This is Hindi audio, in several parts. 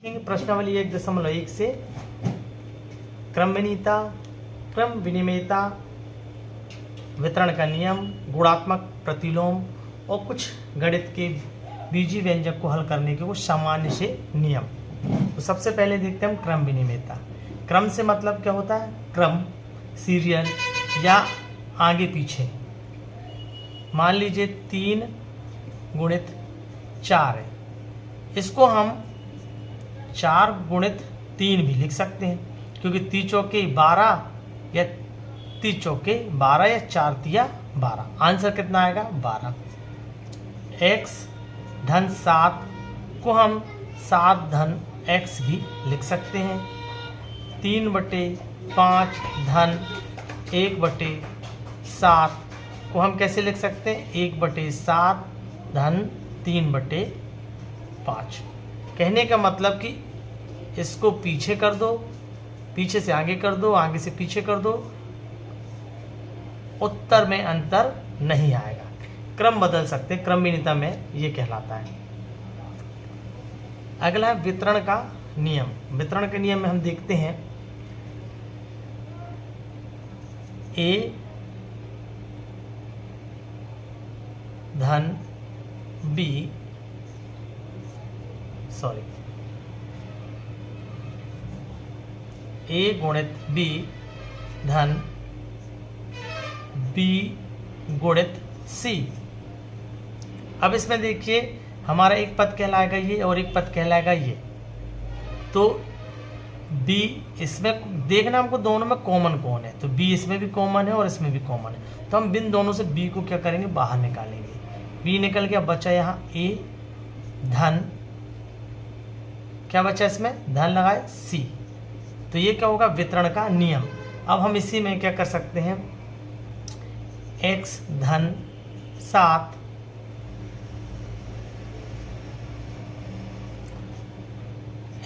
प्रश्नावली 1.1 से क्रमविनीता, क्रम विनिमेयता, वितरण का नियम, गुणात्मक प्रतिलोम और कुछ गणित के बीजीय व्यंजक को हल करने के कुछ सामान्य से नियम। तो सबसे पहले देखते हैं हम क्रम विनिमेयता। क्रम से मतलब क्या होता है? क्रम, सीरियल या आगे पीछे। मान लीजिए 3 गुणित 4 है, इसको हम 4 गुणित 3 भी लिख सकते हैं, क्योंकि 3 चौके 12 या 3 चौके 12 या 4 तिया 12। आंसर कितना आएगा? 12। x धन 7 को हम 7 धन x भी लिख सकते हैं। 3/5 धन 1/7 को हम कैसे लिख सकते हैं? 1/7 धन 3/5। कहने का मतलब कि इसको पीछे कर दो, पीछे से आगे कर दो, आगे से पीछे कर दो, उत्तर में अंतर नहीं आएगा। क्रम बदल सकते, क्रम विनिमेयता में ये कहलाता है। अगला है वितरण का नियम। वितरण के नियम में हम देखते हैं a धन b, a गुणित b धन b गुणित c। अब इसमें देखिए हमारा एक पद कहलाएगा ये और एक पद कहलाएगा ये। तो b इसमें देखना हमको दोनों में कॉमन कौन है, तो b इसमें भी कॉमन है और इसमें भी कॉमन है। तो हम बिन दोनों से b को क्या करेंगे? बाहर निकालेंगे। b निकल गया, बचा यहाँ a धन, क्या बचा इसमें? धन लगाए c। तो ये क्या होगा? वितरण का नियम। अब हम इसी में क्या कर सकते हैं? x धन 7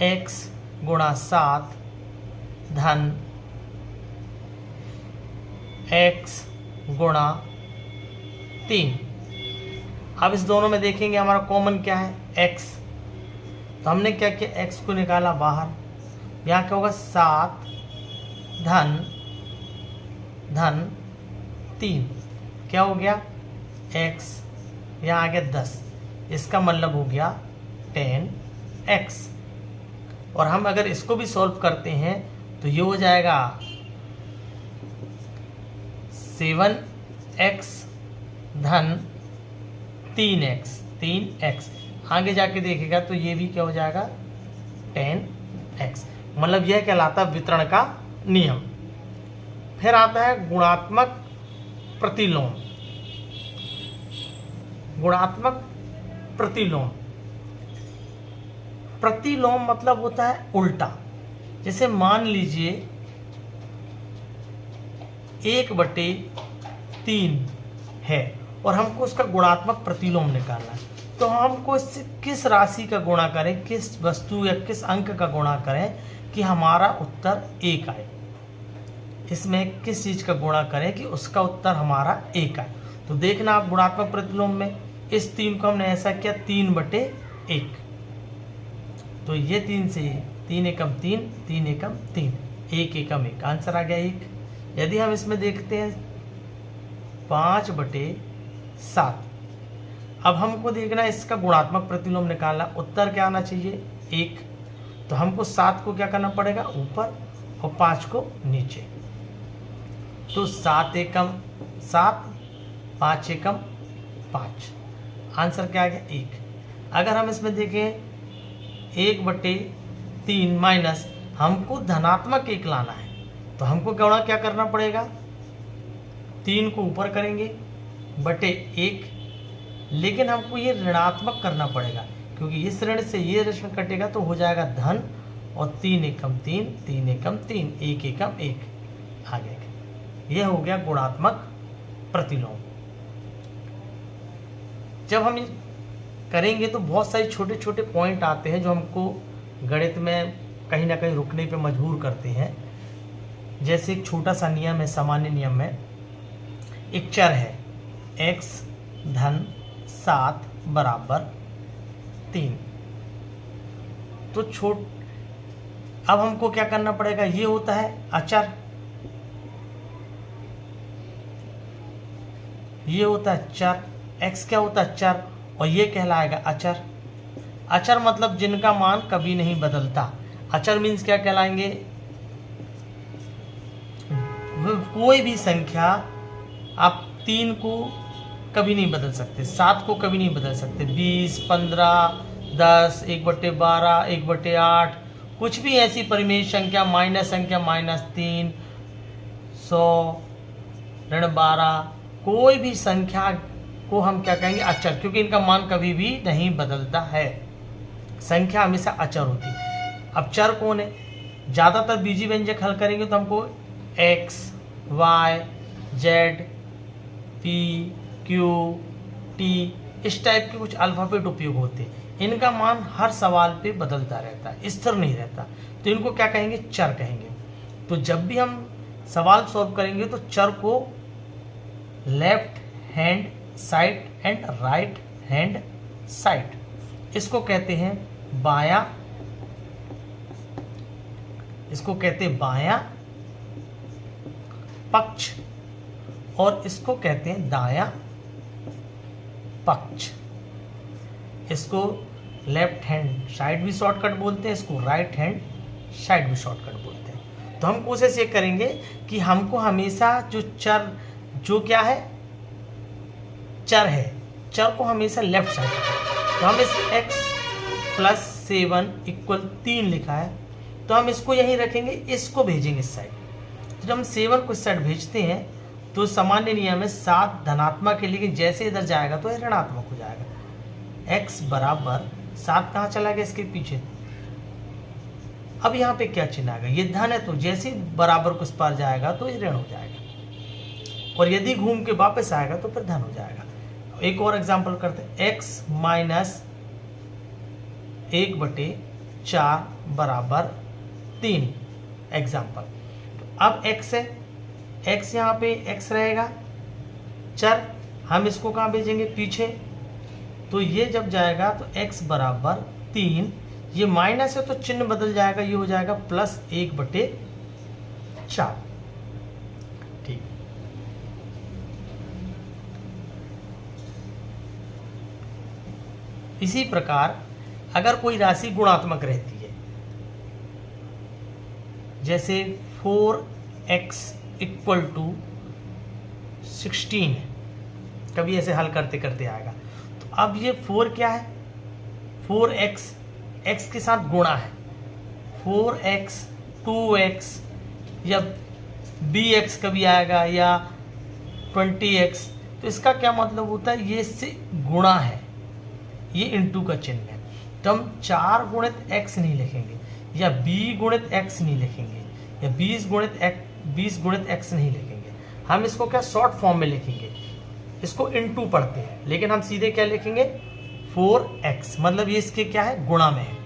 x गुणा 7 धन x गुणा 3। अब इस दोनों में देखेंगे हमारा कॉमन क्या है? x। तो हमने क्या किया? x को निकाला बाहर। यहाँ क्या होगा? 7 धन 3, क्या हो गया? x, यहाँ आ गया 10, इसका मतलब हो गया 10x। और हम अगर इसको भी सॉल्व करते हैं तो ये हो जाएगा 7x धन 3x। आगे जाके देखेगा तो ये भी क्या हो जाएगा? 10x। मतलब यह कहलाता है वितरण का नियम। फिर आता है गुणात्मक प्रतिलोम। गुणात्मक प्रतिलोम, प्रतिलोम मतलब होता है उल्टा। जैसे मान लीजिए 1/3 है और हमको उसका गुणात्मक प्रतिलोम निकालना है, तो हमको इससे किस राशि का गुणा करें, किस वस्तु या किस अंक का गुणा करें कि हमारा उत्तर 1 आए? इसमें किस चीज का गुणा करें कि उसका उत्तर हमारा 1 आए? तो देखना आप गुणात्मक प्रतिलोम में इस 3 को हमने ऐसा किया 3/1। तो ये 3 से 3 एकम 3, 3 एकम 3, 1 एकम 1, आंसर आ गया 1। यदि हम इसमें देखते हैं 5/7, अब हमको देखना इसका गुणात्मक प्रतिलोम निकालना, उत्तर क्या आना चाहिए? 1। तो हमको 7 को क्या करना पड़ेगा? ऊपर, और 5 को नीचे। तो 7 एकम 7, 5 एकम 5, आंसर क्या आ गया? 1। अगर हम इसमें देखें 1/3 माइनस, हमको धनात्मक 1 लाना है, तो हमको क्या करना पड़ेगा? 3 को ऊपर करेंगे बटे 1, लेकिन हमको ये ऋणात्मक करना पड़ेगा, क्योंकि इस ऋण से ये ऋण कटेगा तो हो जाएगा धन, और 3 एकम 3, 3 एकम 3, 1 एकम 1 आ गया। यह हो गया गुणात्मक प्रतिलोम। जब हम करेंगे तो बहुत सारे छोटे छोटे पॉइंट आते हैं जो हमको गणित में कहीं ना कहीं रुकने पे मजबूर करते हैं। जैसे एक छोटा सा नियम है, सामान्य नियम में एक चर है x धन 7 बराबर 3। तो अब हमको क्या करना पड़ेगा, ये होता है अचर, ये होता है चर, x क्या होता है चर, और ये कहलाएगा अचर। अचर मतलब जिनका मान कभी नहीं बदलता। अचर मीन्स क्या कहलाएंगे, कोई भी संख्या आप 3 को कभी नहीं बदल सकते, 7 को कभी नहीं बदल सकते, 20, 15, 10, 1/12, 1/8, कुछ भी ऐसी परिमेय संख्या, माइनस संख्या, -3, 100, -12, कोई भी संख्या को हम क्या कहेंगे, अचर, क्योंकि इनका मान कभी भी नहीं बदलता है। संख्या हमेशा अचर होती है। अब चर कौन है, ज़्यादातर बीजी व्यंजक हल करेंगे तो हमको x, y, z, p, q, t इस टाइप के कुछ अल्फ़ाबेट उपयोग होते हैं। इनका मान हर सवाल पे बदलता रहता है, स्थिर नहीं रहता, तो इनको क्या कहेंगे, चर कहेंगे। तो जब भी हम सवाल सॉल्व करेंगे तो चर को left hand side and right hand side, इसको कहते हैं बायां, इसको कहते हैं बायां पक्ष, और इसको कहते हैं दायां पक्ष। इसको लेफ्ट हैंड साइड भी शॉर्टकट बोलते हैं, इसको राइट हैंड साइड भी शॉर्टकट बोलते हैं। तो हम कोशिश ये करेंगे कि हमको हमेशा जो चर, जो क्या है, चर है, चर को हमेशा लेफ्ट साइड, तो हम इस x + 7 = 3 लिखा है, तो हम इसको यहीं रखेंगे, इसको भेजेंगे इस साइड। तो जब हम 7 को इस साइड भेजते हैं तो सामान्य नियम है 7 धनात्मक है, लेकिन जैसे इधर जाएगा तो यह ऋणात्मक हो जाएगा। x बराबर 7 कहाँ चला गया, इसके पीछे। अब यहाँ पे क्या चिन्ह आएगा, ये धन है, तो जैसे ही बराबर को इस पार जाएगा तो ये ऋण हो जाएगा, और यदि घूम के वापस आएगा तो फिर धन हो जाएगा। एक और एग्जाम्पल करते हैं, x - 1/4 = 3 एग्जाम्पल। अब x है, x यहाँ पे x रहेगा चर, हम इसको कहाँ भेजेंगे, पीछे, तो ये जब जाएगा तो x बराबर 3, ये माइनस है तो चिन्ह बदल जाएगा, ये हो जाएगा +1/4। ठीक, इसी प्रकार अगर कोई राशि गुणात्मक रहती है, जैसे 4x = 16 है, कभी ऐसे हल करते करते आएगा, तो अब ये 4 क्या है, 4x, x के साथ गुणा है, 4x, 2x या bx कभी आएगा, या 20x, तो इसका क्या मतलब होता है, ये इससे गुणा है, ये इंटू का चिन्ह है। तो हम 4 × x नहीं लिखेंगे, या b × x नहीं लिखेंगे, या 20 × x नहीं लिखेंगे, हम इसको क्या शॉर्ट फॉर्म में लिखेंगे, इसको इंटू पढ़ते हैं, लेकिन हम सीधे क्या लिखेंगे, 4x, मतलब ये इसके क्या है, गुणा में है।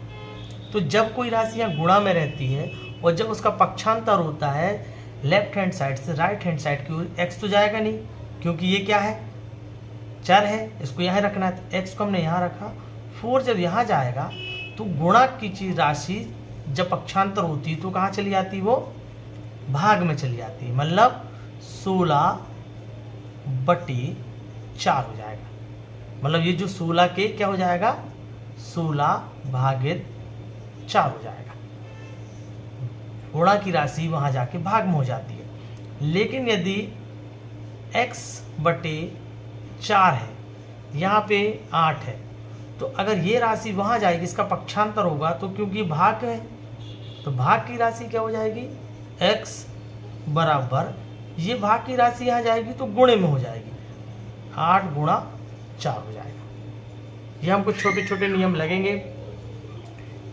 तो जब कोई राशि यहाँ गुणा में रहती है और जब उसका पक्षांतर होता है लेफ्ट हैंड साइड से राइट हैंड साइड की ओर, x तो जाएगा नहीं, क्योंकि ये क्या है, चर है, इसको यहाँ रखना है, तो x को हमने यहाँ रखा। 4 जब यहाँ जाएगा तो गुणा की चीज राशि जब पक्षांतर होती है तो कहाँ चली जाती है, वो भाग में चली जाती है, मतलब 16/4 हो जाएगा। मतलब ये जो 16 के क्या हो जाएगा, 16/4 हो जाएगा। गुणा की राशि वहाँ जाके भाग में हो जाती है। लेकिन यदि x/4 है, यहाँ पे 8 है, तो अगर ये राशि वहाँ जाएगी, इसका पक्षांतर होगा, तो क्योंकि भाग है तो भाग की राशि क्या हो जाएगी, x बराबर, ये भाग की राशि यहाँ जाएगी तो गुणे में हो जाएगी, 8 × 4 हो जाएगा। ये हमको छोटे छोटे नियम लगेंगे।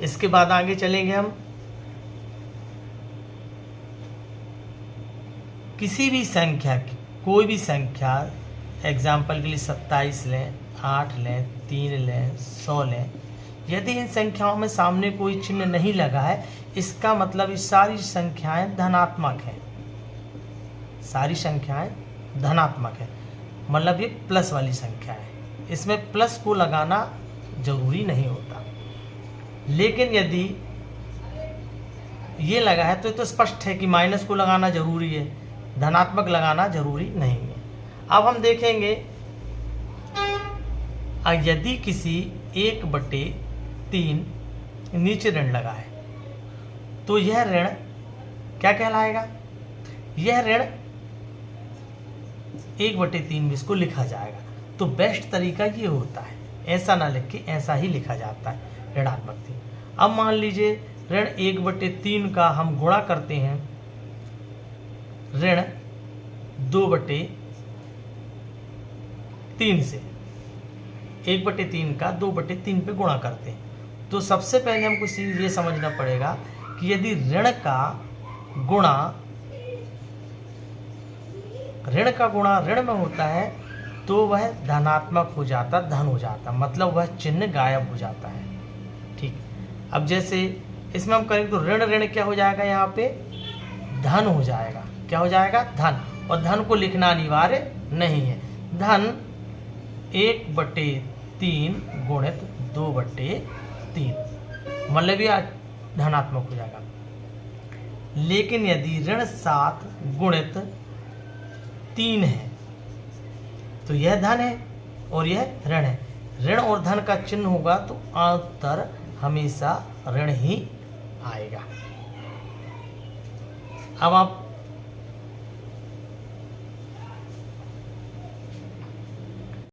इसके बाद आगे चलेंगे हम। किसी भी संख्या की, कोई भी संख्या, एग्जाम्पल के लिए 27 लें, 8 लें, 3 लें, 100 लें, यदि इन संख्याओं में सामने कोई चिन्ह नहीं लगा है, इसका मतलब ये सारी संख्याएं धनात्मक हैं, सारी संख्याएं धनात्मक है, मतलब ये प्लस वाली संख्या है। इसमें प्लस को लगाना जरूरी नहीं होता। लेकिन यदि ये लगा है तो स्पष्ट है कि माइनस को लगाना जरूरी है, धनात्मक लगाना जरूरी नहीं है। अब हम देखेंगे यदि किसी 1/3 नीचे ऋण लगा है तो यह ऋण क्या कहलाएगा? यह ऋण 1/3 में इसको लिखा जाएगा। तो बेस्ट तरीका ये होता है, ऐसा ना लिख के ऐसा ही लिखा जाता है, ऋणात्मक 3। अब मान लीजिए ऋण 1/3 का हम गुणा करते हैं ऋण 2/3 से, 1/3 का 2/3 पे गुणा करते हैं। तो सबसे पहले हमको ये समझना पड़ेगा कि यदि ऋण का गुणा ऋण में होता है तो वह धनात्मक हो जाता, धन हो जाता, मतलब वह चिन्ह गायब हो जाता है। ठीक, अब जैसे इसमें हम करेंगे तो ऋण ऋण क्या हो जाएगा? यहाँ पे धन हो जाएगा। क्या हो जाएगा? धन। और धन को लिखना अनिवार्य नहीं है। धन 1/3 गुणित 2/3, मतलब यह धनात्मक हो जाएगा। लेकिन यदि ऋण 7 गुणित 3 है तो यह धन है और यह ऋण है। ऋण और धन का चिन्ह होगा तो उत्तर हमेशा ऋण ही आएगा। अब आप